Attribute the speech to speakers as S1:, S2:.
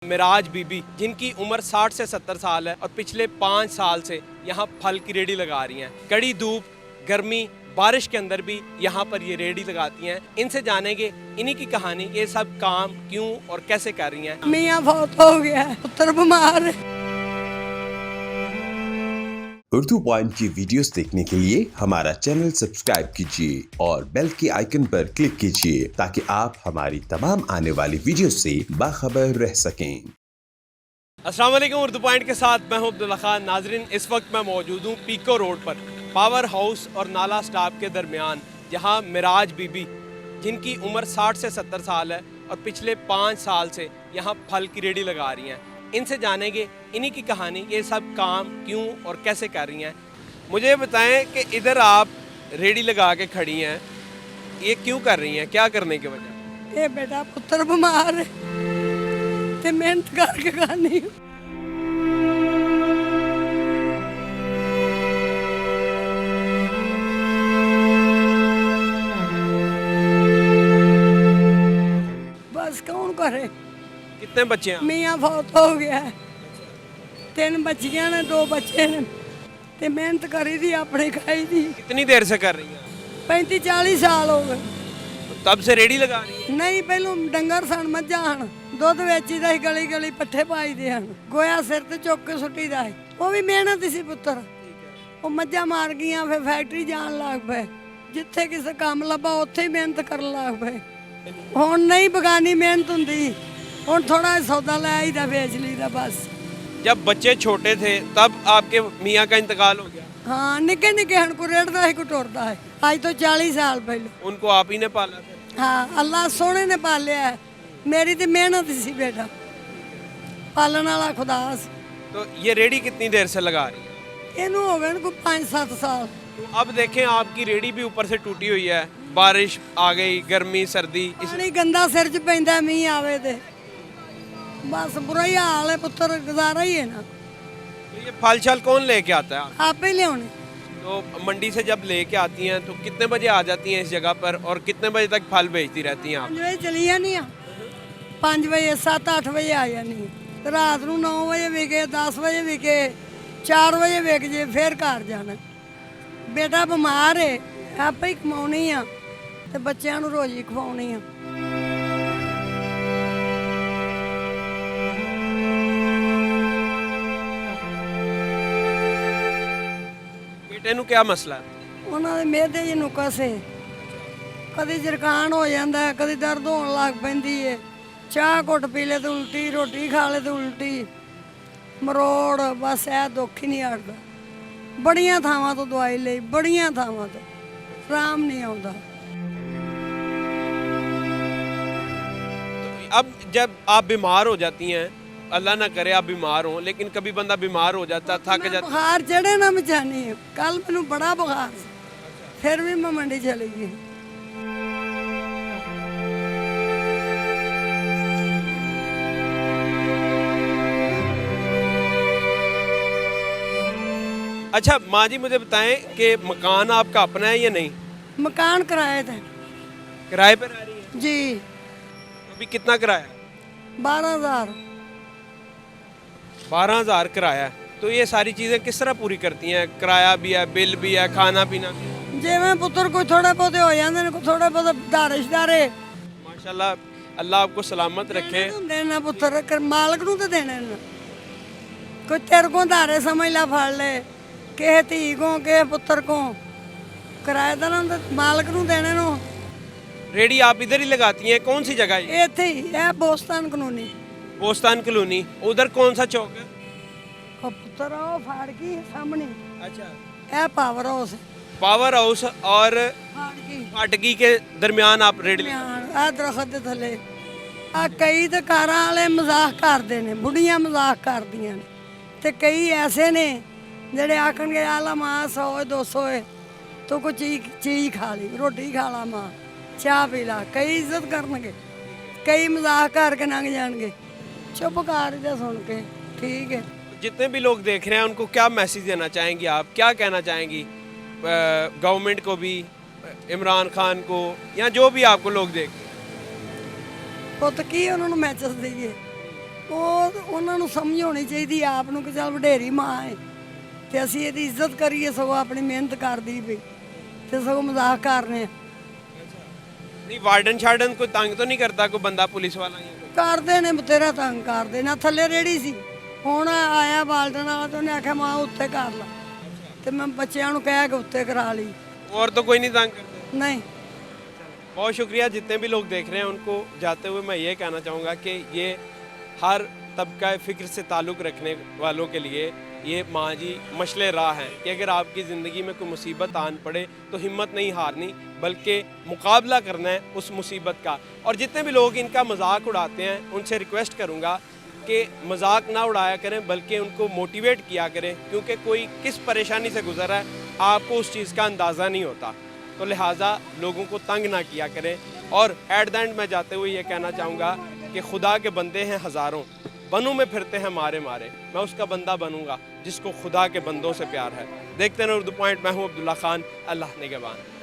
S1: मिराज बीबी जिनकी उम्र 60 से 70 साल है और पिछले 5 साल से यहाँ फल की रेडी लगा रही हैं। कड़ी धूप, गर्मी, बारिश के अंदर भी यहाँ पर ये रेडी लगाती हैं। इनसे जानेंगे इन्हीं की कहानी, ये सब काम क्यों और कैसे कर रही हैं।
S2: मियाँ बहुत हो गया है, पुत्र बीमार है।
S3: उर्दू पॉइंट की वीडियोस देखने के लिए हमारा चैनल सब्सक्राइब कीजिए और बेल के आइकन पर क्लिक कीजिए ताकि आप हमारी तमाम आने वाली वीडियो से बाखबर रह सकें।
S1: अस्सलाम वालेकुम, उर्दू पॉइंट के साथ मैं हूं अब्दुल्ला खान। नाजरीन, इस वक्त मैं मौजूद हूं पीको रोड पर, पावर हाउस और नाला स्टॉप के दरमियान, जहां मिराज बीबी जिनकी उम्र 60 से 70 साल है और पिछले 5 साल से यहाँ फल की रेडी लगा रही हैं। इनसे जानेंगे इन्हीं की कहानी, ये सब काम क्यों और कैसे कर रही हैं। मुझे बताएं कि इधर आप रेडी लगा के खड़ी हैं, ये क्यों कर रही हैं, क्या करने की वजह?
S2: ये बेटा पुत्र बीमार है ते मेहनत करके खानी। बस कौन करे।
S1: कितने बच्चे हैं?
S2: मियाँ बहुत हो गया है, 3 बच्चियां ने 2 बच्चे ने ते मेहनत करी दी, अपनी खाई दी।
S1: कितनी देर से कर रही हैं?
S2: 35-40 साल हो गए।
S1: तब से रेडी लगा रही हैं?
S2: नहीं, पहलू डंगर सन मੱਝਾਂ ਹਨ, ਦੁੱਧ ਵੇਚੀਦਾ ਸੀ, ਗਲੀ ਗਲੀ ਪੱਠੇ ਪਾਈਦੇ ਹਨ, ਗੋਇਆ ਸਿਰ ਤੇ ਚੁੱਕ ਕੇ ਸੁੱਟੀਦਾ ਸੀ। ਉਹ ਵੀ ਮਿਹਨਤ ਸੀ ਪੁੱਤਰ। ਉਹ ਮੱਝਾਂ ਮਾਰ ਗਈਆਂ, ਫਿਰ ਫੈਕਟਰੀ ਜਾਣ ਲੱਗ ਪਏ, ਜਿੱਥੇ ਕਿਸੇ ਕੰਮ ਲੱਭਾ ਉੱਥੇ ਹੀ ਮਿਹਨਤ ਕਰਨ ਲੱਗ ਪਏ। ਹੁਣ ਨਹੀਂ ਬਗਾਨੀ ਮਿਹਨਤ ਹੁੰਦੀ, ਹੁਣ ਥੋੜਾ ਸੌਦਾ ਲੈ ਆਈਦਾ, ਵੇਚ ਲਈਦਾ बस।
S1: जब बच्चे छोटे थे तब आपके मियाँ का इंतकाल हो गया?
S2: हाँ, निके निके हन को रेड़दा है, को टुरदा है। आज तो 40 साल पहले।
S1: उनको आप ही ने पाला था?
S2: हाँ, अल्लाह सोने ने पालिया है। मेरी तो मेहनत सी बेटा, पालन वाला खुदा सी।
S1: तो ये रेडी कितनी देर से लगा रही है?
S2: इनू हो गए को 5-7 साल।
S1: तो अब देखें, आपकी रेडी भी ऊपर से टूटी हुई है, बारिश आ गई, गर्मी सर्दी,
S2: पानी गंदा सिर च पैंदा, मींह आवे ते बस बुरा ही हाल है पुत्र, गुजारा ही है ना।
S1: तो ये फल शल कौन लेके आता है?
S2: आप ही लियाने।
S1: तो मंडी से जब लेके आती हैं तो कितने बजे आ जाती हैं इस जगह पर और कितने बजे तक फल बेचती रहती हैं आप?
S2: 5 बजे चली जानी आ, 5 बजे 7-8 बजे आ जानी, रात ਨੂੰ 9 ਵਜੇ ਵਿਕੇ, 10 ਵਜੇ ਵਿਕੇ, 4 ਵਜੇ ਵਿਕ ਜੇ, ਫਿਰ ਘਰ ਜਾਣਾ। ਬੇਟਾ ਬਿਮਾਰ ਹੈ, ਆਪੇ ਹੀ ਕਮਾਉਣੀ ਆ ਤੇ ਬੱਚਿਆਂ ਨੂੰ ਰੋਜੀ ਖਵਾਉਣੀ ਆ।
S1: बेटे ਨੂੰ क्या मसला है?
S2: ਉਹਨਾਂ ਦੇ ਮਿਹਦੇ ਜੀ ਨੁਕਸ ਹੈ, ਕਦੇ ਜਰਕਾਨ ਹੋ ਜਾਂਦਾ ਹੈ, ਕਦੇ ਦਰਦ ਹੋਣ ਲੱਗ ਪੈਂਦੀ ਹੈ, ਚਾਹ ਘੁੱਟ ਪੀ ਲੈ ਤੇ ਉਲਟੀ, ਰੋਟੀ ਖਾ ਲੈ ਤੇ ਉਲਟੀ, ਮਰੋੜ, ਬਸ ਇਹ ਦੁੱਖ ਹੀ ਨਹੀਂ ਹਟਦਾ। ਬੜੀਆਂ ਥਾਵਾਂ ਤੋਂ ਦਵਾਈ ਲਈ, ਬੜੀਆਂ ਥਾਵਾਂ ਤੋਂ, ਆਰਾਮ ਨਹੀਂ ਆਉਂਦਾ।
S1: तो अब जब आप बीमार हो जाती हैं, अल्लाह ना करे आप बीमार हो, लेकिन कभी बंदा बीमार हो जाता, थक जाता।
S2: बुखार चढ़े ना मचानी, कल मैनू बड़ा बुखार ਸੀ, फिर भी मैं मंडी चली गई।
S1: अच्छा माँ जी, मुझे बताएं कि मकान आपका अपना है या नहीं?
S2: मकान किराए थे
S1: किराए पर रह रही है?
S2: जी,
S1: अभी कितना किराया?
S2: 12,000।
S1: 12,000 किराया है। तो ये सारी चीज़ें किस तरह पूरी करती हैं? किराया भी है, बिल भी है, खाना पीना भी है।
S2: जिवें पुत्र कोई थोड़े बहुते हो जाते हैं, कोई थोड़े बहुत दारिशदारे
S1: माशाल्लाह, अल्लाह आपको सलामत रखे।
S2: देना पुत्र कर मालक नूं ते देने ना, कोई तेरे को धारे समझ ला, फड़ ले, किसे धी को, किसे पुत्र को, किराएदार मालक नूं देने नो।
S1: रेडी आप इधर ही लगाती हैं? कौन सी जगह है?
S2: इत्थे ही है बोस्तान कानूनी।
S1: बोस्तान कॉलोनी। उधर कौन सा चौक है?
S2: और पुत्र आओ फाड़की सामने,
S1: अच्छा,
S2: है पावर हाउस।
S1: पावर हाउस और
S2: फाड़की
S1: फाटकी के दरमियान आप रेडी
S2: आ दरखत दे थले आ कई तो कारां वाले मजाक करते ने, बुढ़ियां मजाक करदियां ने, ते कई ऐसे ने ਜਿਹੜੇ ਆਖਣਗੇ ਆਲਾ ਮਾਂ 100-200 ਹੈ ਤੂੰ ਕੋਈ ਚੀਜ਼ ਖਾ ਲਈ, ਰੋਟੀ ਖਾ ਲਾ ਮਾਂ, ਚਾਹ ਪੀ ਲਾ। ਕਈ ਇੱਜ਼ਤ ਕਰਨਗੇ, ਕਈ ਮਜ਼ਾਕ ਕਰਕੇ ਲੰਘ ਜਾਣਗੇ। ਚੁੱਪ ਕਰ ਜਾ ਸੁਣ ਕੇ, ठीक है।
S1: जितने भी लोग देख रहे हैं उनको क्या मैसेज देना चाहेंगी आप, क्या कहना चाहेंगी गवर्नमेंट को भी, इमरान खान को, या जो भी आपको लोग देख?
S2: ਪੁੱਤ ਕੀ ਉਹਨਾਂ ਨੂੰ ਮੈਸੇਜ ਦੇਈਏ? ਉਹ ਉਹਨਾਂ ਨੂੰ ਸਮਝ ਹੋਣੀ ਚਾਹੀਦੀ ਆਪ ਨੂੰ ਕਿ ਚੱਲ ਵਡੇਰੀ ਮਾਂ ਹੈ ਤੇ ਅਸੀਂ ਇਹਦੀ ਇੱਜ਼ਤ ਕਰੀਏ, ਸਗੋਂ ਆਪਣੀ ਮਿਹਨਤ ਕਰਦੀ ਵੀ ਤੇ ਸਗੋਂ ਮਜ਼ਾਕ ਕਰ ਰਹੇ ਆ।
S1: नहीं वार्डन शार्डन कोई तंग तो नहीं करता कोई बंदा पुलिस वाला या कोई?
S2: ਕਰਦੇ ਨੇ ਬਤੇਰਾ ਤੰਗ ਕਰਦੇ ਨਾ। ਥੱਲੇ ਰੇੜੀ ਸੀ, ਹੁਣ ਆਇਆ ਬਾਲਟਨ ਵਾਲਾ ਤੇ ਉਹਨੇ ਆਖਿਆ ਮਾਂ ਉੱਤੇ ਕਰ ਲਾ ਤੇ ਮੈਂ ਬੱਚਿਆਂ ਨੂੰ ਕਹਿ ਕੇ ਉੱਤੇ ਕਰਾ ਲਈ।
S1: और तो कोई नहीं तंग करता?
S2: ਨਹੀਂ
S1: बहुत शुक्रिया। जितने भी लोग देख रहे हैं उनको जाते हुए मैं ये कहना चाहूँगा कि ये हर तबका फ़िक्र से ताल्लुक़ रखने वालों के लिए ये माँ जी मशले राह हैं कि अगर आपकी ज़िंदगी में कोई मुसीबत आन पड़े तो हिम्मत नहीं हारनी, बल्कि मुकाबला करना है उस मुसीबत का। और जितने भी लोग इनका मजाक उड़ाते हैं उनसे रिक्वेस्ट करूँगा कि मजाक ना उड़ाया करें, बल्कि उनको मोटिवेट किया करें, क्योंकि कोई किस परेशानी से गुजर रहा है आपको उस चीज़ का अंदाज़ा नहीं होता। तो लिहाजा लोगों को तंग ना किया करें। और एट द एंड मैं जाते हुए ये कहना चाहूँगा कि खुदा के बंदे हैं हज़ारों, बनों में फिरते हैं मारे मारे, मैं उसका बंदा बनूंगा जिसको खुदा के बंदों से प्यार है। देखते हैं उर्दू पॉइंट, मैं हूँ अब्दुल्ला खान, अल्लाह निगहबान।